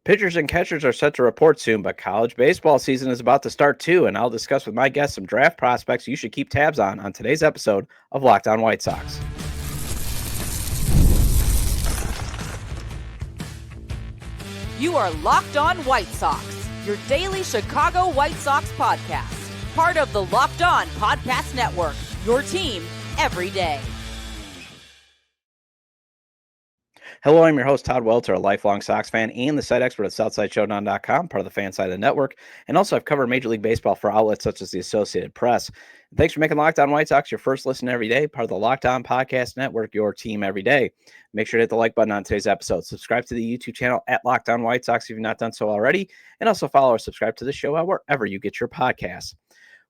Pitchers and catchers are set to report soon, but college baseball season is about to start too, and I'll discuss with my guests some draft prospects you should keep tabs on today's episode of Locked On White Sox. You are Locked On White Sox, your daily Chicago White Sox podcast, part of the Locked On Podcast Network, your team every day. Hello, I'm your host, Todd Welter, a lifelong Sox fan and the site expert at SouthsideShowdown.com, part of the fan side of the network. And also, I've covered Major League Baseball for outlets such as the Associated Press. And thanks for making Locked On White Sox your first listen every day, part of the Locked On Podcast Network, your team every day. Make sure to hit the like button on today's episode. Subscribe to the YouTube channel at Locked On White Sox if you've not done so already. And also follow or subscribe to the show wherever you get your podcasts.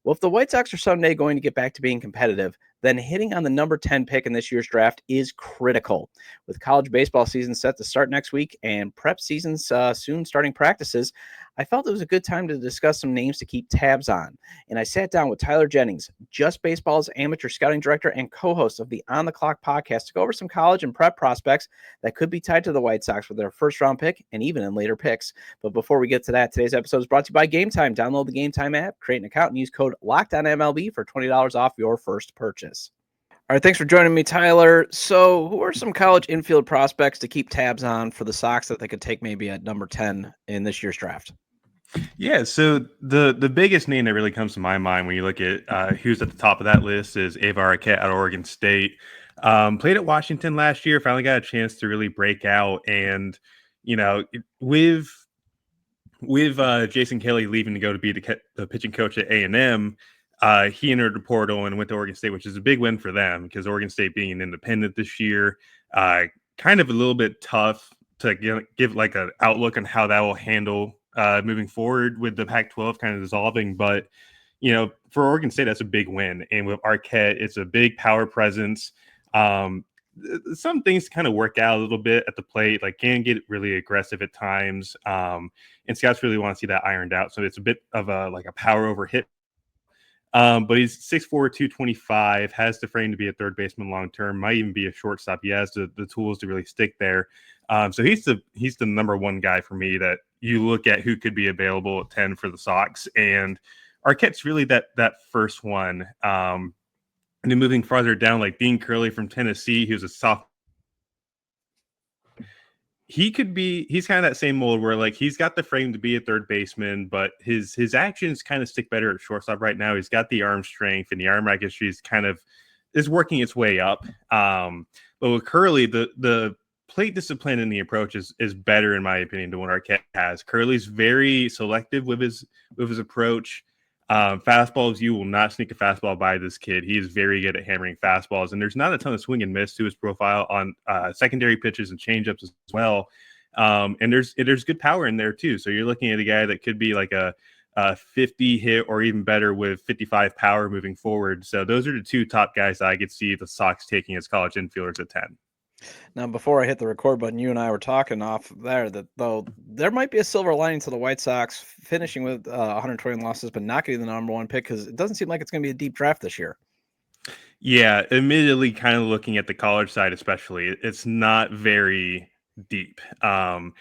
Well, if the White Sox are someday going to get back to being competitive, then hitting on the number 10 pick in this year's draft is critical. With college baseball season set to start next week and prep seasons soon starting practices, I felt it was a good time to discuss some names to keep tabs on. And I sat down with Tyler Jennings, Just Baseball's amateur scouting director and co-host of the On the Clock podcast, to go over some college and prep prospects that could be tied to the White Sox with their first round pick and even in later picks. But before we get to that, today's episode is brought to you by Gametime. Download the Gametime app, create an account, and use code LOCKEDONMLB for $20 off your first purchase. All right, thanks for joining me, Tyler. So who are some college infield prospects to keep tabs on for the Sox that they could take maybe at number 10 in this year's draft? Yeah, so the biggest name that really comes to my mind when you look at who's at the top of that list is Ava Arquette out of Oregon State. Played at Washington last year, finally got a chance to really break out. And, you know, with Jason Kelly leaving to go to be the pitching coach at A&M, he entered the portal and went to Oregon State, which is a big win for them because Oregon State being an independent this year, kind of a little bit tough to give like an outlook on how that will handle moving forward with the Pac-12 kind of dissolving. But, you know, for Oregon State, that's a big win. And with Arquette, it's a big power presence. Some things kind of work out a little bit at the plate, like can get really aggressive at times. And scouts really want to see that ironed out. So it's a bit of a power over hit. But he's 6'4", 225, has the frame to be a third baseman long-term, might even be a shortstop. He has the tools to really stick there. So he's the number one guy for me that you look at who could be available at 10 for the Sox. And Arquette's really that first one. And then moving farther down, like Dean Curley from Tennessee, who's a sophomore. He's kind of that same mold where like he's got the frame to be a third baseman, but his actions kind of stick better at shortstop right now. He's got the arm strength and the arm accuracy is working its way up. But with Curley, the plate discipline and the approach is better in my opinion than what Arquette has. Curley's very selective with his approach. Fastballs, you will not sneak a fastball by this kid. He is very good at hammering fastballs, and there's not a ton of swing and miss to his profile on secondary pitches and changeups as well. And there's good power in there too. So you're looking at a guy that could be like a 50 hit or even better with 55 power moving forward. So those are the two top guys that I could see the Sox taking as college infielders at 10. Now, before I hit the record button, you and I were talking off there that though there might be a silver lining to the White Sox finishing with 120 losses, but not getting the number one pick because it doesn't seem like it's going to be a deep draft this year. Yeah, admittedly, kind of looking at the college side, especially, it's not very deep. I'd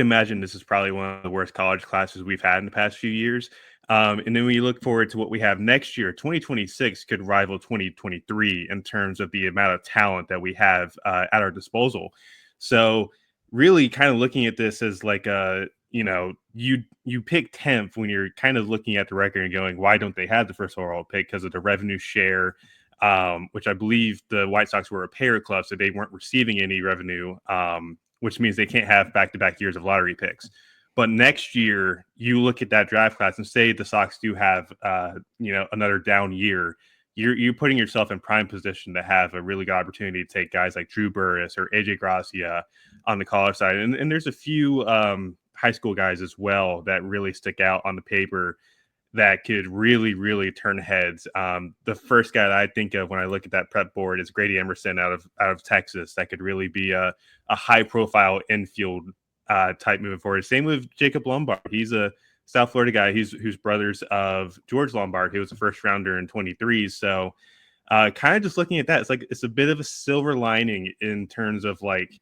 imagine this is probably one of the worst college classes we've had in the past few years. And then when you look forward to what we have next year, 2026 could rival 2023 in terms of the amount of talent that we have at our disposal. So really kind of looking at this as like you pick 10th when you're kind of looking at the record and going, why don't they have the first overall pick? Because of the revenue share, which I believe the White Sox were a payer club, so they weren't receiving any revenue, which means they can't have back-to-back years of lottery picks. But next year, you look at that draft class and say the Sox do have, another down year. You're putting yourself in prime position to have a really good opportunity to take guys like Drew Burris or AJ Gracia on the college side. And there's a few high school guys as well that really stick out on the paper that could really, really turn heads. The first guy that I think of when I look at that prep board is Grady Emerson out of Texas. That could really be a high-profile infield type moving forward. Same with Jacob Lombard. He's a South Florida guy who's brothers of George Lombard. He was a first rounder in 23. So kind of just looking at that, it's a bit of a silver lining in terms of like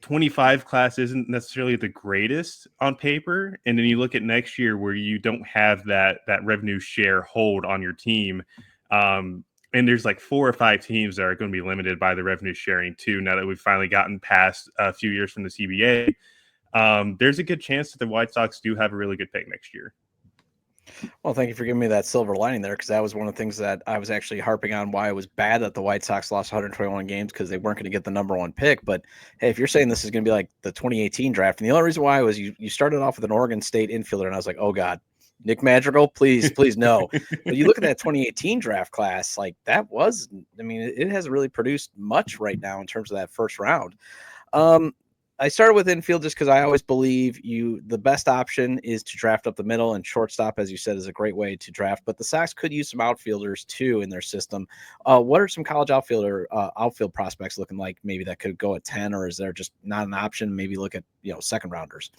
25 class isn't necessarily the greatest on paper, and then you look at next year where you don't have that revenue share hold on your team, and there's like 4 or 5 teams that are going to be limited by the revenue sharing too. Now that we've finally gotten past a few years from the CBA, there's a good chance that the White Sox do have a really good pick next year. Well, thank you for giving me that silver lining there, because that was one of the things that I was actually harping on, why it was bad that the White Sox lost 121 games, because they weren't going to get the number one pick. But hey, if you're saying this is going to be like the 2018 draft, and the only reason why was you started off with an Oregon State infielder, and I was like, oh God, Nick Madrigal, please no. But you look at that 2018 draft class, like that was, I mean, it hasn't really produced much right now in terms of that first round. I started with infield just because I always believe the best option is to draft up the middle, and shortstop, as you said, is a great way to draft. But the Sox could use some outfielders too in their system. What are some college outfield prospects looking like? Maybe that could go at 10, or is there just not an option? Maybe look at second rounders.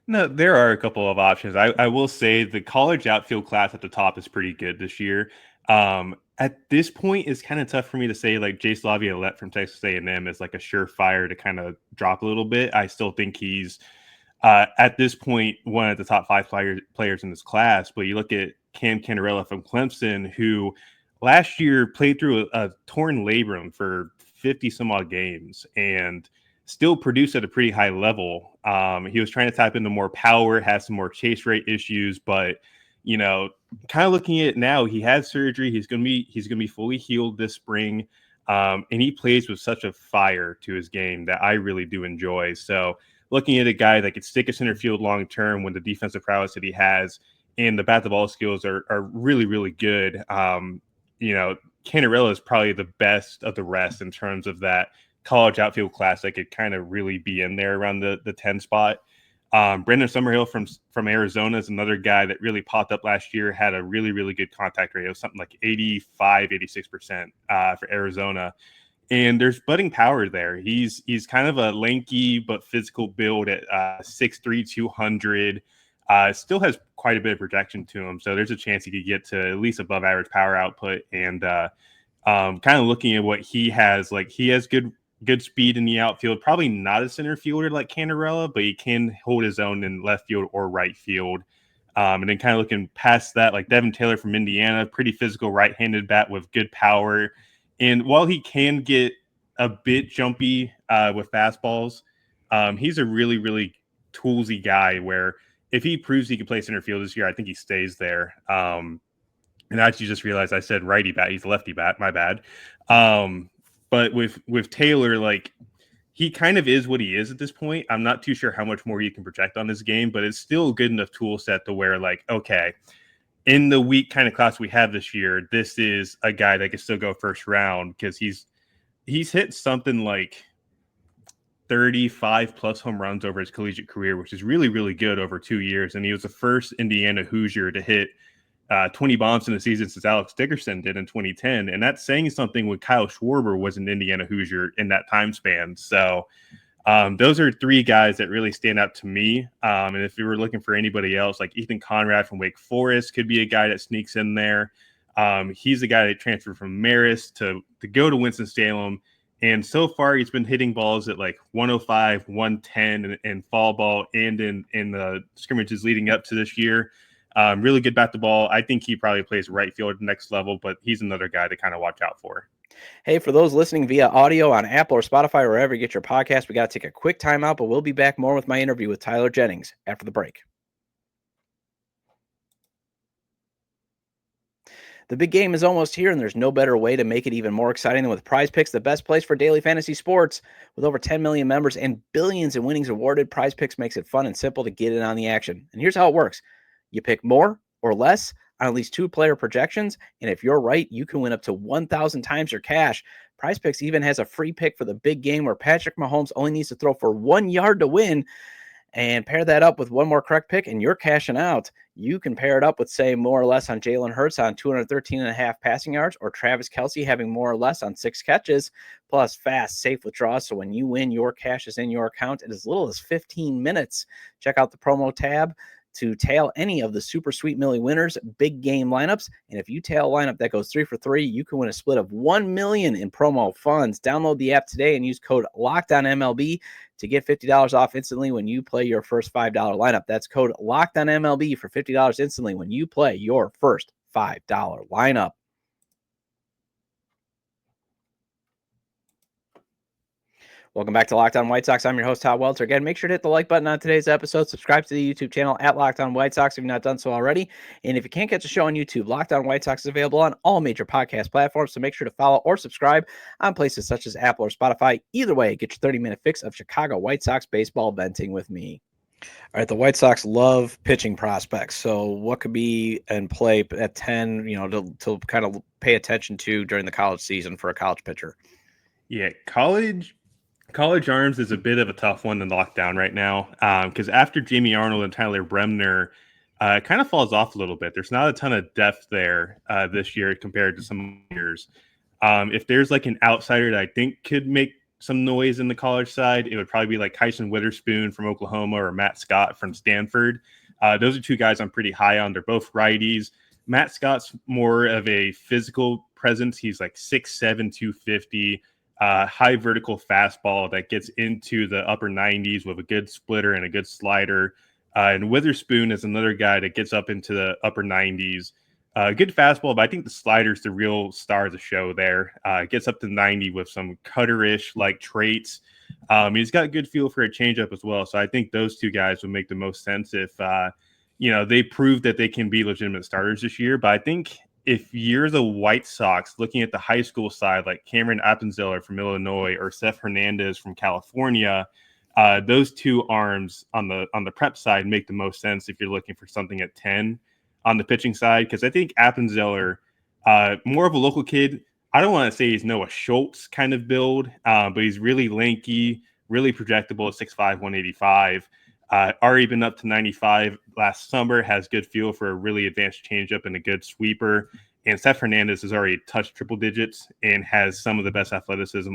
No, there are a couple of options. I will say the college outfield class at the top is pretty good this year. At this point, it's kind of tough for me to say like Jace Laviolette from Texas A&M is like a surefire to kind of drop a little bit. I still think he's at this point one of the top 5 players in this class. But you look at Cam Cannarella from Clemson, who last year played through a torn labrum for 50 some odd games and still produced at a pretty high level. He was trying to tap into more power, has some more chase rate issues, but kind of looking at it now, he had surgery. He's gonna be fully healed this spring, and he plays with such a fire to his game that I really do enjoy. So looking at a guy that could stick a center field long term when the defensive prowess that he has and the bat to ball skills are really, really good. Cannarella is probably the best of the rest in terms of that college outfield class that could kind of really be in there around the 10 spot. Brendan Summerhill from Arizona is another guy that really popped up last year, had a really, really good contact rate. It was something like 86% for Arizona. And there's budding power there. He's kind of a lanky but physical build at 6'3", 200. Still has quite a bit of projection to him. So there's a chance he could get to at least above average power output. And kind of looking at what he has, like he has good speed in the outfield, probably not a center fielder like Cannarella, but he can hold his own in left field or right field. And then kind of looking past that, like Devin Taylor from Indiana, pretty physical right-handed bat with good power. And while he can get a bit jumpy with fastballs, he's a really, really toolsy guy where if he proves he can play center field this year, I think he stays there. And I actually just realized I said righty bat. He's a lefty bat. My bad. But with Taylor, like he kind of is what he is at this point. I'm not too sure how much more you can project on this game, but it's still a good enough tool set to where like, okay, in the weak kind of class we have this year, this is a guy that can still go first round because he's hit something like 35 plus home runs over his collegiate career, which is really, really good over 2 years. And he was the first Indiana Hoosier to hit 20 bombs in the season since Alex Dickerson did in 2010. And that's saying something when Kyle Schwarber was an Indiana Hoosier in that time span. So those are 3 guys that really stand out to me. And if you were looking for anybody else, like Ethan Conrad from Wake Forest could be a guy that sneaks in there. He's the guy that transferred from Marist to go to Winston-Salem. And so far he's been hitting balls at like 105, 110 in fall ball and in the scrimmages leading up to this year. Really good bat to ball. I think he probably plays right field at the next level, but he's another guy to kind of watch out for. Hey, for those listening via audio on Apple or Spotify or wherever you get your podcast, we got to take a quick time out, but we'll be back more with my interview with Tyler Jennings after the break. The big game is almost here, and there's no better way to make it even more exciting than with PrizePicks, the best place for daily fantasy sports. With over 10 million members and billions in winnings awarded, PrizePicks makes it fun and simple to get in on the action. And here's how it works. You pick more or less on at least 2 player projections, and if you're right, you can win up to 1,000 times your cash. PrizePicks even has a free pick for the big game where Patrick Mahomes only needs to throw for 1 yard to win, and pair that up with one more correct pick, and you're cashing out. You can pair it up with, say, more or less on Jalen Hurts on 213.5 passing yards, or Travis Kelce having more or less on 6 catches, plus fast, safe withdrawals. So when you win, your cash is in your account in as little as 15 minutes. Check out the promo tab to tail any of the Super Sweet Millie winners big game lineups. And if you tail a lineup that goes 3 for 3, you can win a split of $1 million in promo funds. Download the app today and use code LOCKEDONMLB to get $50 off instantly when you play your first $5 lineup. That's code LOCKEDONMLB for $50 instantly when you play your first $5 lineup. Welcome back to Locked On White Sox. I'm your host, Todd Welter. Again, make sure to hit the like button on today's episode. Subscribe to the YouTube channel at Locked On White Sox if you've not done so already. And if you can't catch the show on YouTube, Locked On White Sox is available on all major podcast platforms. So make sure to follow or subscribe on places such as Apple or Spotify. Either way, get your 30-minute fix of Chicago White Sox baseball venting with me. All right, the White Sox love pitching prospects. So what could be in play at 10, to kind of pay attention to during the college season for a college pitcher? Yeah, college arms is a bit of a tough one to lock down right now because after Jamie Arnold and Tyler Bremner, it kind of falls off a little bit. There's not a ton of depth there this year compared to some years. If there's like an outsider that I think could make some noise in the college side, it would probably be like Kyson Witherspoon from Oklahoma or Matt Scott from Stanford. Those are two guys I'm pretty high on. They're both righties. Matt Scott's more of a physical presence. He's like 6'7", 250. High vertical fastball that gets into the upper 90s with a good splitter and a good slider. And Witherspoon is another guy that gets up into the upper 90s. Good fastball, but I think the slider's the real star of the show there. Gets up to 90 with some cutter-ish like traits. He's got a good feel for a changeup as well. So I think those two guys would make the most sense if, they prove that they can be legitimate starters this year. But I think if you're the White Sox looking at the high school side, like Cameron Appenzeller from Illinois or Seth Hernandez from California, those two arms on the prep side make the most sense if you're looking for something at 10 on the pitching side. Because I think Appenzeller, more of a local kid. I don't want to say he's Noah Schultz kind of build, but he's really lanky, really projectable at 6'5", 185. Already been up to 95 last summer, has good feel for a really advanced changeup and a good sweeper. And Seth Hernandez has already touched triple digits and has some of the best athleticism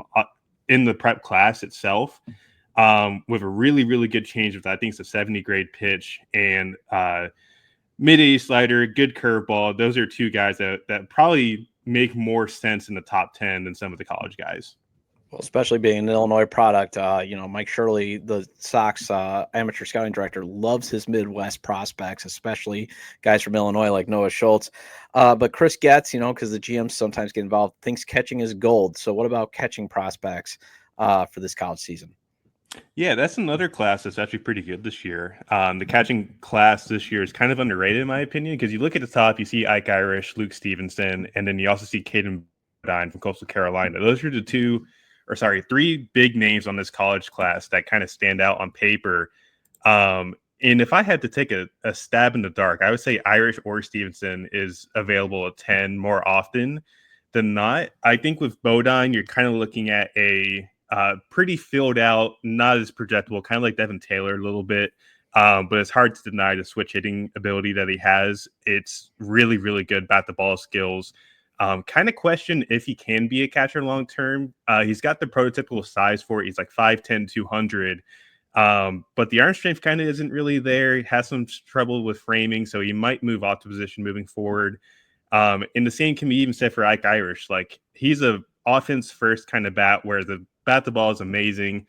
in the prep class itself, with a really, really good changeup that I think is a 70 grade pitch and mid-80 slider, good curveball. Those are two guys that probably make more sense in the top 10 than some of the college guys. Well, especially being an Illinois product, Mike Shirley, the Sox amateur scouting director, loves his Midwest prospects, especially guys from Illinois like Noah Schultz. But Chris Getz, because the GMs sometimes get involved, thinks catching is gold. So what about catching prospects for this college season? Yeah, that's another class that's actually pretty good this year. The catching class this year is kind of underrated, in my opinion, because you look at the top, you see Ike Irish, Luke Stevenson, and then you also see Caden Bodine from Coastal Carolina. Those are the three big names on this college class that kind of stand out on paper. And if I had to take a stab in the dark, I would say Irish or Stevenson is available at 10 more often than not. I think with Bodine, you're kind of looking at a pretty filled out, not as projectable, kind of like Devin Taylor a little bit. But it's hard to deny the switch hitting ability that he has. It's really, really good bat the ball skills. Kind of question if he can be a catcher long term. He's got the prototypical size for it. He's like 5'10", 200. But the arm strength kind of isn't really there. He has some trouble with framing, so he might move off the position moving forward. And the same can be even said for Ike Irish. Like, he's a offense first kind of bat where the bat the ball is amazing.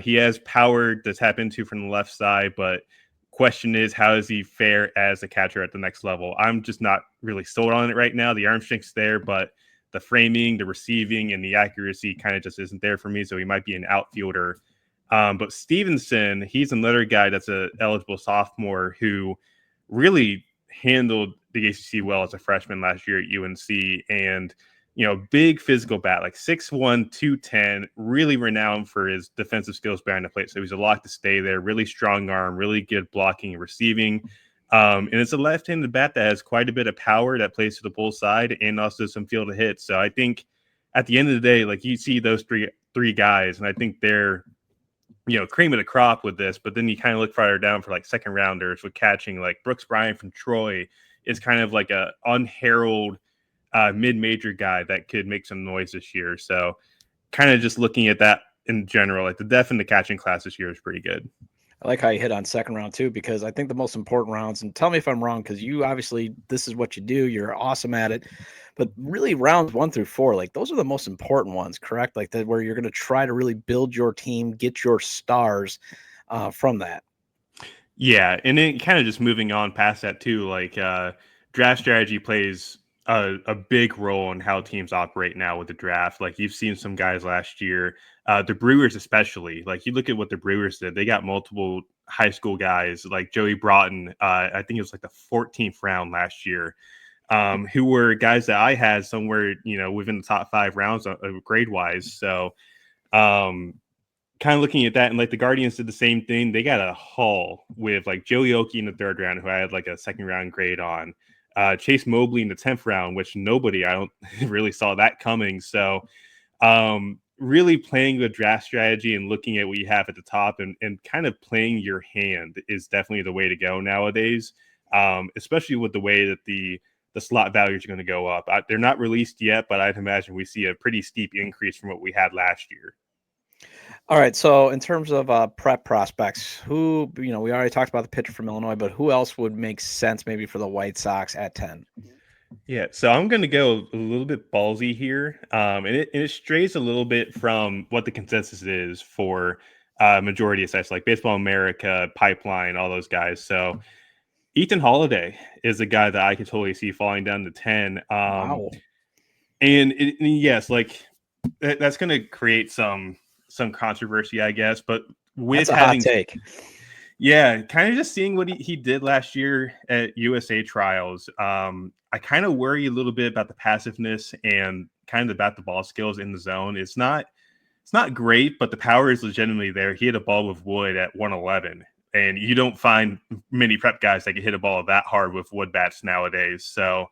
He has power to tap into from the left side, but question is, how does he fare as a catcher at the next level? I'm just not really sold on it right now. The arm strength's there, but the framing, the receiving, and the accuracy kind of just isn't there for me, so he might be an outfielder. But Stevenson, he's another guy that's an eligible sophomore who really handled the ACC well as a freshman last year at UNC, and big physical bat, like 6'1", 210, really renowned for his defensive skills behind the plate. So he's a lock to stay there, really strong arm, really good blocking and receiving. And it's a left-handed bat that has quite a bit of power that plays to the pull side and also some field to hit. So I think at the end of the day, like, you see those three guys, and I think they're, cream of the crop with this. But then you kind of look farther down for like second rounders with catching, like Brooks Bryant from Troy is kind of like a unheralded mid-major guy that could make some noise this year. So kind of just looking at that in general, like the depth in the catching class this year is pretty good. I like how you hit on second round too, because I think the most important rounds, and tell me if I'm wrong, because you obviously, this is what you do. You're awesome at it. But really, rounds 1 through 4, like those are the most important ones, correct? Like that, where you're going to try to really build your team, get your stars from that. Yeah, and then kind of just moving on past that too, like draft strategy plays a big role in how teams operate now with the draft. Like you've seen some guys last year, the Brewers especially. Like you look at what the Brewers did; they got multiple high school guys like Joey Broughton. I think it was like the 14th round last year, who were guys that I had somewhere within the top 5 rounds grade wise. So. Um, Kind of looking at that, and like the Guardians did the same thing. They got a haul with like Joey Oakey in the 3rd round, who I had like a 2nd round grade on. Chase Mobley in the 10th round, which I don't really saw that coming. So really playing the draft strategy and looking at what you have at the top and kind of playing your hand is definitely the way to go nowadays. Especially with the way that the slot values are going to go up. They're not released yet, but I'd imagine we see a pretty steep increase from what we had last year. All right. So in terms of prep prospects, who, we already talked about the pitcher from Illinois, but who else would make sense maybe for the White Sox at 10? Yeah, so I'm going to go a little bit ballsy here, and it strays a little bit from what the consensus is for majority of sites like Baseball America, Pipeline, all those guys. So Ethan Holiday is a guy that I could totally see falling down to 10. Wow. And yes, like that's going to create some controversy, I guess. But with That's a hot having take. Yeah, kind of just seeing what he did last year at USA trials. I kind of worry a little bit about the passiveness and kind of about the ball skills in the zone. It's not great, but the power is legitimately there. He hit a ball with wood at 111, and you don't find many prep guys that can hit a ball that hard with wood bats nowadays. So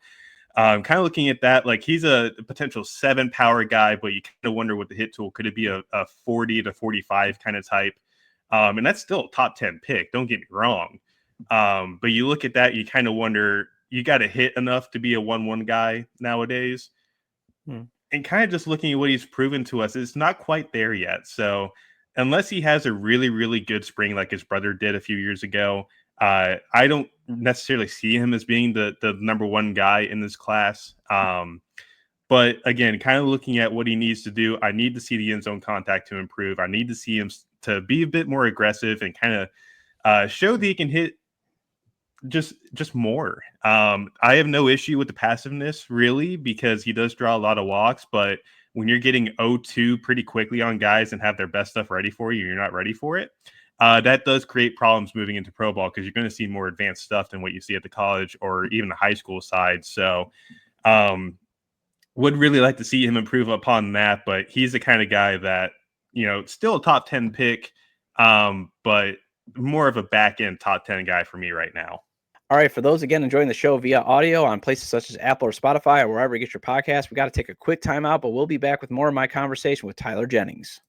kind of looking at that, like he's a potential 7 power guy, but you kind of wonder what the hit tool could it be a 40 to 45 kind of type. And that's still a top 10 pick. Don't get me wrong. But you look at that, you kind of wonder, you got to hit enough to be a 1-1 guy nowadays. And kind of just looking at what he's proven to us, it's not quite there yet. So unless he has a really, really good spring like his brother did a few years ago, I don't necessarily see him as being the number 1 guy in this class. But again, kind of looking at what he needs to do, I need to see the end zone contact to improve. I need to see him to be a bit more aggressive and kind of show that he can hit just more. I have no issue with the passiveness really because he does draw a lot of walks, but when you're getting 0-2 pretty quickly on guys and have their best stuff ready for you, you're not ready for it. That does create problems moving into pro ball because you're going to see more advanced stuff than what you see at the college or even the high school side. So would really like to see him improve upon that, but he's the kind of guy that, still a top 10 pick, but more of a back end top 10 guy for me right now. All right. For those, again, enjoying the show via audio on places such as Apple or Spotify or wherever you get your podcast, we got to take a quick time out, but we'll be back with more of my conversation with Tyler Jennings.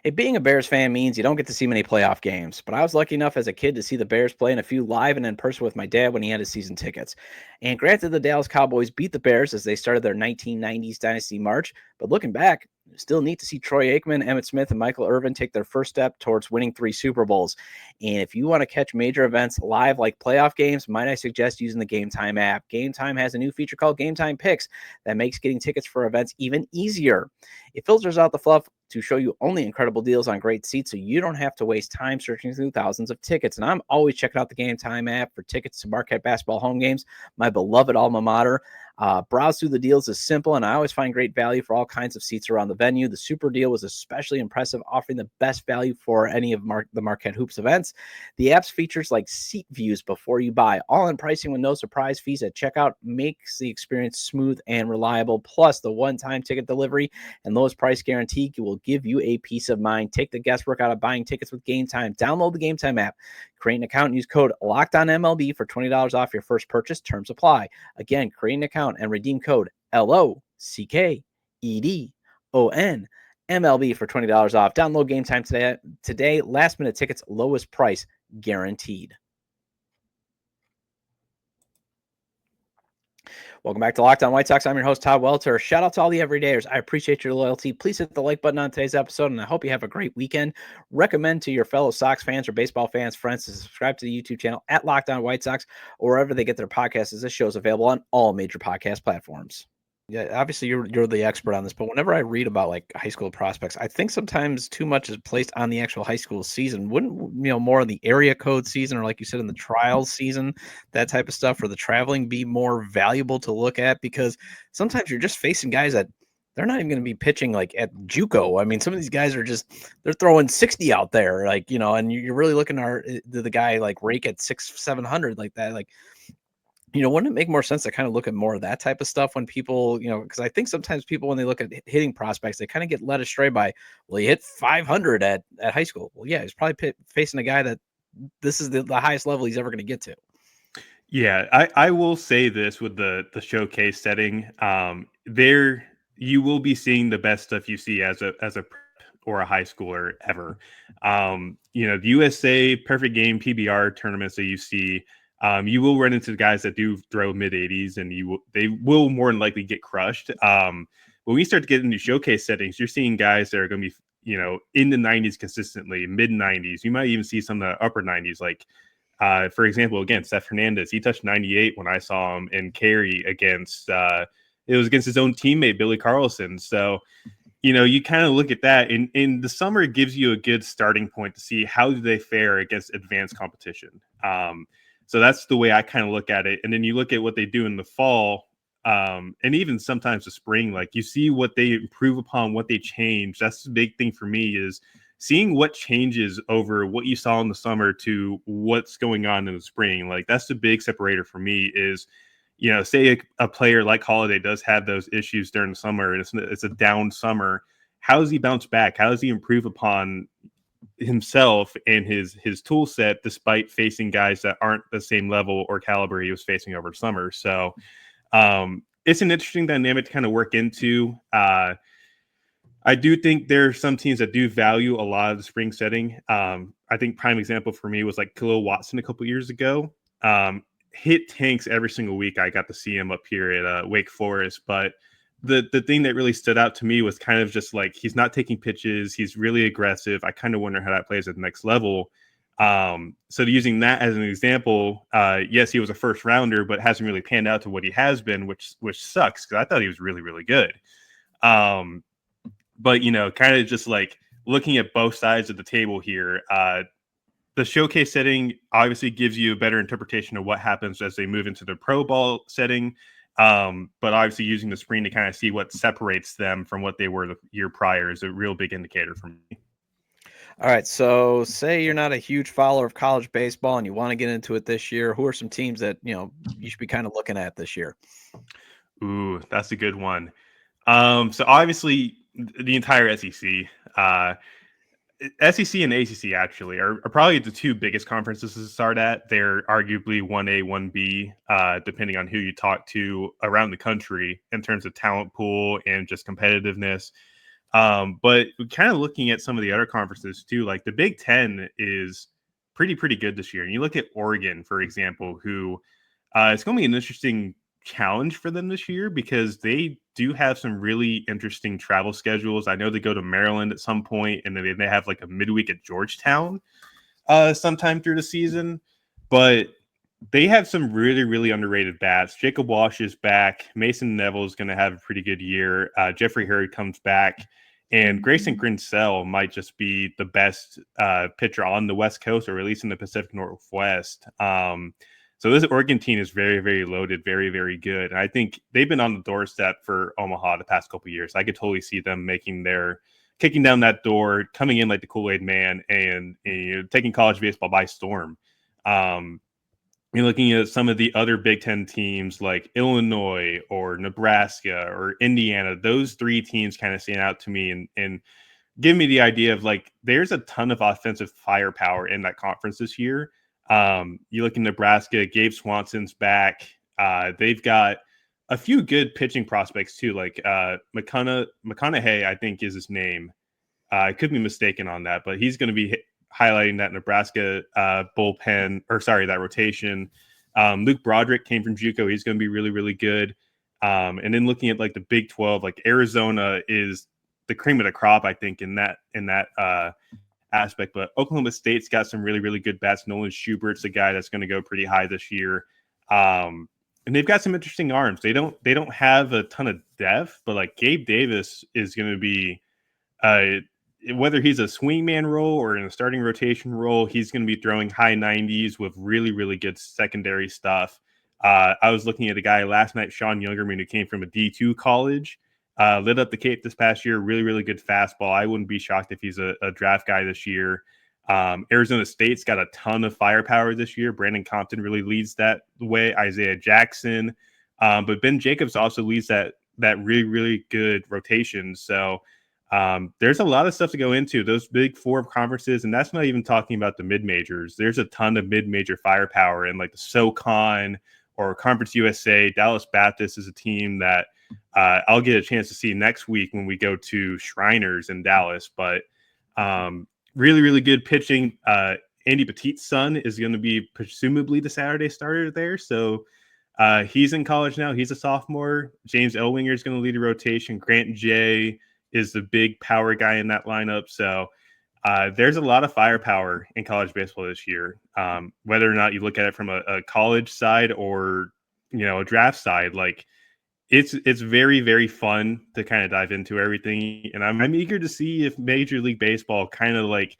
Hey, being a Bears fan means you don't get to see many playoff games, but I was lucky enough as a kid to see the Bears play in a few live and in person with my dad when he had his season tickets. And granted, the Dallas Cowboys beat the Bears as they started their 1990s dynasty march, but looking back, still neat to see Troy Aikman, Emmitt Smith, and Michael Irvin take their first step towards winning 3 Super Bowls. And if you want to catch major events live like playoff games, might I suggest using the Gametime app. Gametime has a new feature called Gametime Picks that makes getting tickets for events even easier. It filters out the fluff to show you only incredible deals on great seats so you don't have to waste time searching through thousands of tickets. And I'm always checking out the Gametime app for tickets to Marquette basketball home games, my beloved alma mater. Browse through the deals is simple, and I always find great value for all kinds of seats around the venue. The Super Deal was especially impressive, offering the best value for any of the Marquette Hoops events. The app's features like seat views before you buy, all-in pricing with no surprise fees at checkout, makes the experience smooth and reliable. Plus, the one-time ticket delivery and lowest price guarantee will give you a peace of mind. Take the guesswork out of buying tickets with Gametime. Download the Gametime app, create an account, and use code LOCKEDONMLB for $20 off your first purchase. Terms apply. Again, create an account and redeem code LOCKEDON MLB for $20 off. Download Gametime today. Last minute tickets, lowest price guaranteed. Welcome back to Locked On White Sox. I'm your host, Todd Welter. Shout out to all the everydayers. I appreciate your loyalty. Please hit the like button on today's episode, and I hope you have a great weekend. Recommend to your fellow Sox fans or baseball fans, friends, to subscribe to the YouTube channel at Locked On White Sox or wherever they get their podcasts, as this show is available on all major podcast platforms. Yeah, obviously you're the expert on this, but whenever I read about like high school prospects, I think sometimes too much is placed on the actual high school season. Wouldn't more of the area code season, or like you said in the trials season, that type of stuff, or the traveling, be more valuable to look at? Because sometimes you're just facing guys that they're not even going to be pitching like at JUCO. I mean, some of these guys are they're throwing 60 out there, like, and you're really looking at the guy like rake at 600-700 like that, like. Wouldn't it make more sense to kind of look at more of that type of stuff when people, because I think sometimes people, when they look at hitting prospects, they kind of get led astray by, well, he hit 500 at high school. Well, yeah, he's probably facing a guy that this is the highest level he's ever going to get to. Yeah, I will say this with the showcase setting. There you will be seeing the best stuff you see as a prep or a high schooler ever. The USA Perfect Game PBR tournaments that you see. You will run into the guys that do throw mid 80s, and they will more than likely get crushed. When we start to get into showcase settings, you're seeing guys that are going to be, in the 90s consistently, mid 90s. You might even see some of the upper 90s. Like, for example, again, Seth Hernandez, he touched 98 when I saw him in Cary against, it was against his own teammate, Billy Carlson. So, you kind of look at that, and in the summer, it gives you a good starting point to see how do they fare against advanced competition. So that's the way I kind of look at it. And then you look at what they do in the fall, and even sometimes the spring, like you see what they improve upon, what they change. That's the big thing for me, is seeing what changes over what you saw in the summer to what's going on in the spring. Like that's the big separator for me is, say a player like Holiday does have those issues during the summer and it's a down summer. How does he bounce back? How does he improve upon himself and his tool set despite facing guys that aren't the same level or caliber he was facing over summer? So it's an interesting dynamic to kind of work into. I do think there are some teams that do value a lot of the spring setting. I think prime example for me was like Khalil Watson a couple years ago. Hit tanks every single week. I got to see him up here at Wake Forest, but the thing that really stood out to me was kind of just like he's not taking pitches. He's really aggressive. I kind of wonder how that plays at the next level. So using that as an example, yes, he was a first rounder, but hasn't really panned out to what he has been, which sucks because I thought he was really, really good. But kind of just like looking at both sides of the table here, the showcase setting obviously gives you a better interpretation of what happens as they move into the pro ball setting. But obviously using the spring to kind of see what separates them from what they were the year prior is a real big indicator for me. All right, so say you're not a huge follower of college baseball and you want to get into it this year. Who are some teams that, you should be kind of looking at this year? Ooh, that's a good one. So obviously the entire SEC, SEC and ACC actually are probably the two biggest conferences to start at. They're arguably 1A, 1B, depending on who you talk to around the country in terms of talent pool and just competitiveness. But kind of looking at some of the other conferences too, like the Big Ten is pretty good this year. And you look at Oregon, for example, who it's going to be an interesting challenge for them this year because they do have some really interesting travel schedules. I know they go to Maryland at some point, and then they have like a midweek at Georgetown sometime through the season. But they have some really underrated bats. Jacob Walsh is back. Mason Neville is going to have a pretty good year. Jeffrey Hurd comes back. And Grayson Grinsell might just be the best pitcher on the West Coast, or at least in the Pacific Northwest. So this Oregon team is very loaded, very good. And I think they've been on the doorstep for Omaha the past couple of years. I could totally see them kicking down that door, coming in like the Kool-Aid man, and taking college baseball by storm. You're looking at some of the other Big Ten teams like Illinois or Nebraska or Indiana. Those three teams kind of stand out to me and give me the idea of like there's a ton of offensive firepower in that conference this year. You look in Nebraska, Gabe Swanson's back. They've got a few good pitching prospects too, like McConaughey, I think is his name. I could be mistaken on that, but he's going to be highlighting that Nebraska that rotation. Luke Broderick came from JUCO. He's going to be really good. And then looking at like the Big 12, like Arizona is the cream of the crop, I think, in that aspect. But Oklahoma State's got some really, really good bats. Nolan Schubert's a guy that's going to go pretty high this year. And they've got some interesting arms. They don't have a ton of depth, but like Gabe Davis is going to be whether he's a swingman role or in a starting rotation role, he's going to be throwing high 90s with really, really good secondary stuff. I was looking at a guy last night, Sean Youngerman, who came from a D2 college, lit up the Cape this past year. Really, really good fastball. I wouldn't be shocked if he's a draft guy this year. Arizona State's got a ton of firepower this year. Brandon Compton really leads that way. Isaiah Jackson. But Ben Jacobs also leads that really, really good rotation. So there's a lot of stuff to go into those big four conferences, and that's not even talking about the mid-majors. There's a ton of mid-major firepower in like the SoCon or Conference USA. Dallas Baptist is a team that I'll get a chance to see next week when we go to Shriners in Dallas. But really, really good pitching. Andy Petitte's son is going to be presumably the Saturday starter there. So he's in college now. He's a sophomore. James Elwinger is going to lead the rotation. Grant Jay is the big power guy in that lineup. So there's a lot of firepower in college baseball this year. Whether or not you look at it from a college side or, a draft side, like it's very, very fun to kind of dive into everything. And I'm eager to see if Major League Baseball kind of like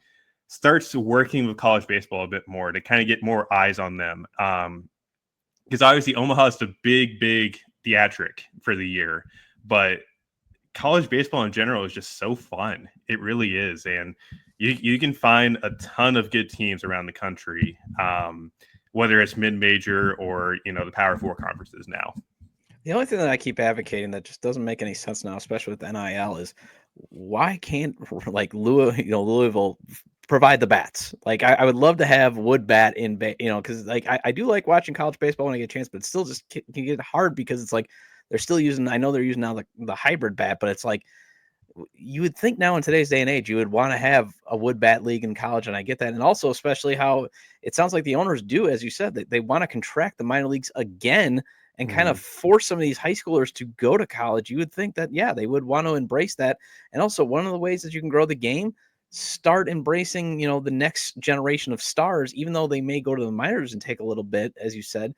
starts working with college baseball a bit more to kind of get more eyes on them. Because obviously Omaha is the big theatric for the year, but college baseball in general is just so fun. It really is. And you can find a ton of good teams around the country, whether it's mid-major or, the Power Four conferences now. The only thing that I keep advocating that just doesn't make any sense now, especially with NIL, is why can't like Louisville provide the bats? Like I would love to have wood bat in, because like I do like watching college baseball when I get a chance, but it's still just can get hard because it's like they're still using. I know they're using now the hybrid bat, but it's like you would think now in today's day and age you would want to have a wood bat league in college, and I get that, and also especially how it sounds like the owners do, as you said, that they want to contract the minor leagues again and kind of force some of these high schoolers to go to college. You would think that, yeah, they would want to embrace that. And also one of the ways that you can grow the game, start embracing, the next generation of stars, even though they may go to the minors and take a little bit, as you said,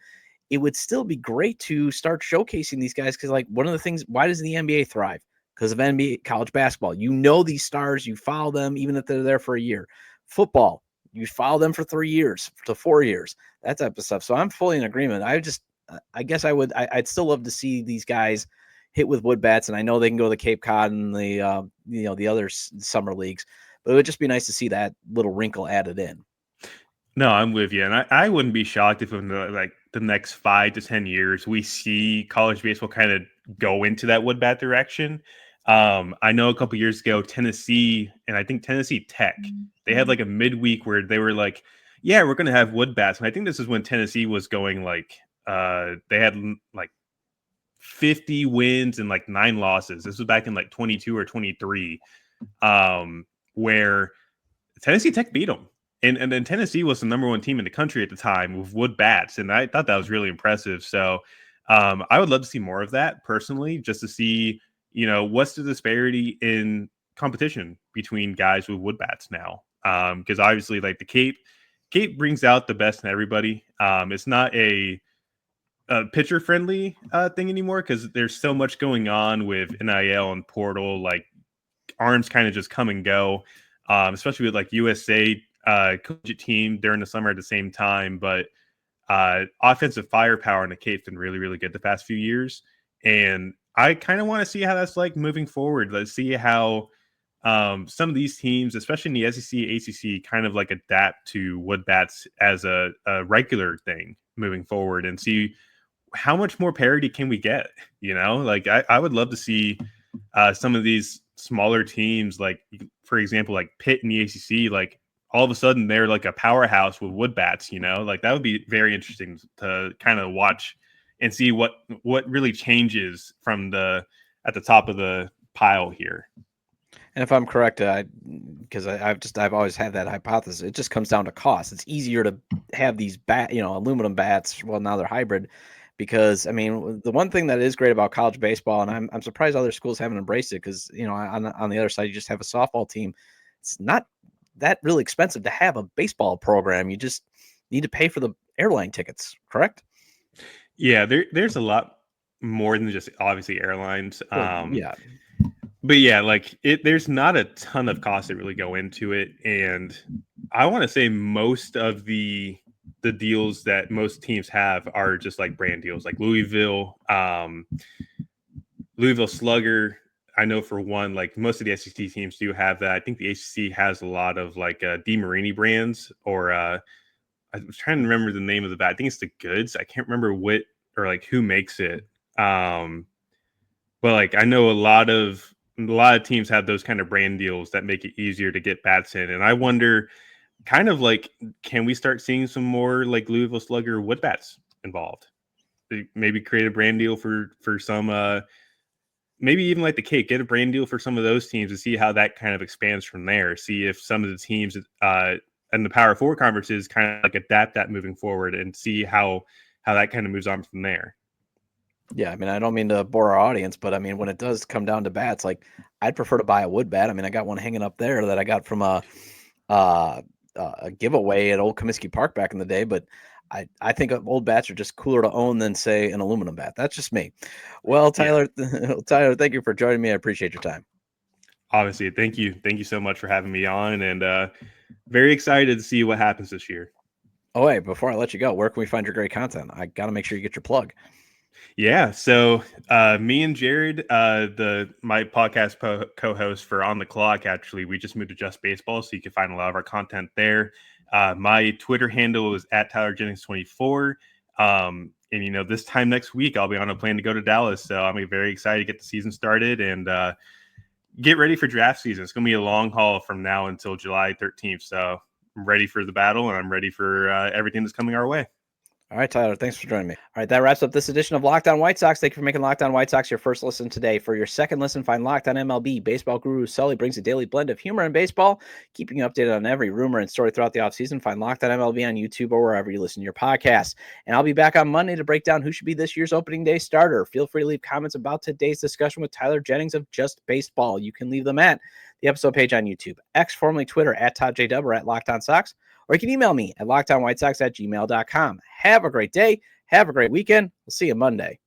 it would still be great to start showcasing these guys. Cause like one of the things, why does the NBA thrive? Because of NBA college basketball. These stars, you follow them, even if they're there for a year. Football, you follow them for 3 years to 4 years, that type of stuff. So I'm fully in agreement. I guess I'd still love to see these guys hit with wood bats, and I know they can go to the Cape Cod and the the other summer leagues, but it would just be nice to see that little wrinkle added in. No, I'm with you, and I wouldn't be shocked if in the next 5 to 10 years we see college baseball kind of go into that wood bat direction. I know a couple years ago, Tennessee, and I think Tennessee Tech, they had like a midweek where they were like, yeah, we're going to have wood bats. And I think this is when Tennessee was going like, they had like 50 wins and like 9 losses. This was back in like 22 or 23, where Tennessee Tech beat them. And then Tennessee was the number 1 team in the country at the time with wood bats. And I thought that was really impressive. So I would love to see more of that personally, just to see, what's the disparity in competition between guys with wood bats now. Because obviously like the Cape brings out the best in everybody. It's not a pitcher friendly thing anymore because there's so much going on with NIL and portal, like arms kind of just come and go, especially with like USA collegiate team during the summer at the same time. But offensive firepower in the Cape's been really, really good the past few years. And I kind of want to see how that's like moving forward. Let's see how some of these teams, especially in the SEC, ACC, kind of like adapt to wood bats as a regular thing moving forward and see how much more parity can we get? Like I would love to see some of these smaller teams, like for example, like Pitt in the ACC, like all of a sudden they're like a powerhouse with wood bats. Like that would be very interesting to kind of watch and see what really changes from at the top of the pile here. And if I'm correct, because I've always had that hypothesis, it just comes down to cost. It's easier to have these aluminum bats. Well, now they're hybrid. because I mean, the one thing that is great about college baseball, and I'm surprised other schools haven't embraced it, because on the other side you just have a softball team. It's not that really expensive to have a baseball program. You just need to pay for the airline tickets, correct? Yeah, there's a lot more than just obviously airlines. Well, yeah, But yeah, like there's not a ton of costs that really go into it, and I want to say most of the deals that most teams have are just like brand deals, like Louisville Slugger. I know for one, like most of the SEC teams do have that. I think the ACC has a lot of like DeMarini brands, or I was trying to remember the name of the bat. I think it's the Goods. I can't remember what or like who makes it. But like I know a lot of teams have those kind of brand deals that make it easier to get bats in. And I wonder, kind of like, can we start seeing some more like Louisville Slugger wood bats involved? Maybe create a brand deal for some maybe even like the cake, get a brand deal for some of those teams and see how that kind of expands from there. See if some of the teams and the Power Four conferences kind of like adapt that moving forward, and see how that kind of moves on from there. yeah. I mean, I don't mean to bore our audience, but I mean, when it does come down to bats, like I'd prefer to buy a wood bat. I mean, I got one hanging up there that I got from a giveaway at Old Comiskey Park back in the day, but I think old bats are just cooler to own than, say, an aluminum bat. That's just me. Well, Yeah, Tyler, Tyler, thank you for joining me. I appreciate your time. obviously, thank you so much for having me on, and very excited to see what happens this year. Oh, wait, before I let you go, where can we find your great content? I got to make sure you get your plug. Yeah, so me and Jared, the my podcast co-host for On the Clock, actually, we just moved to Just Baseball, so you can find a lot of our content there. My Twitter handle is at Tyler Jennings 24. And this time next week, I'll be on a plane to go to Dallas, so I'm very excited to get the season started and get ready for draft season. It's going to be a long haul from now until July 13th, so I'm ready for the battle, and I'm ready for everything that's coming our way. All right, Tyler, thanks for joining me. All right, that wraps up this edition of Locked On White Sox. Thank you for making Locked On White Sox your first listen today. For your second listen, find Locked On MLB. Baseball guru Sully brings a daily blend of humor and baseball, keeping you updated on every rumor and story throughout the offseason. Find Locked On MLB on YouTube or wherever you listen to your podcasts. And I'll be back on Monday to break down who should be this year's opening day starter. Feel free to leave comments about today's discussion with Tyler Jennings of Just Baseball. You can leave them at the episode page on YouTube, X, formerly Twitter, at ToddJW, or at Locked On Sox, or you can email me at lockedonwhitesox@gmail.com. Have a great day. Have a great weekend. We'll see you Monday.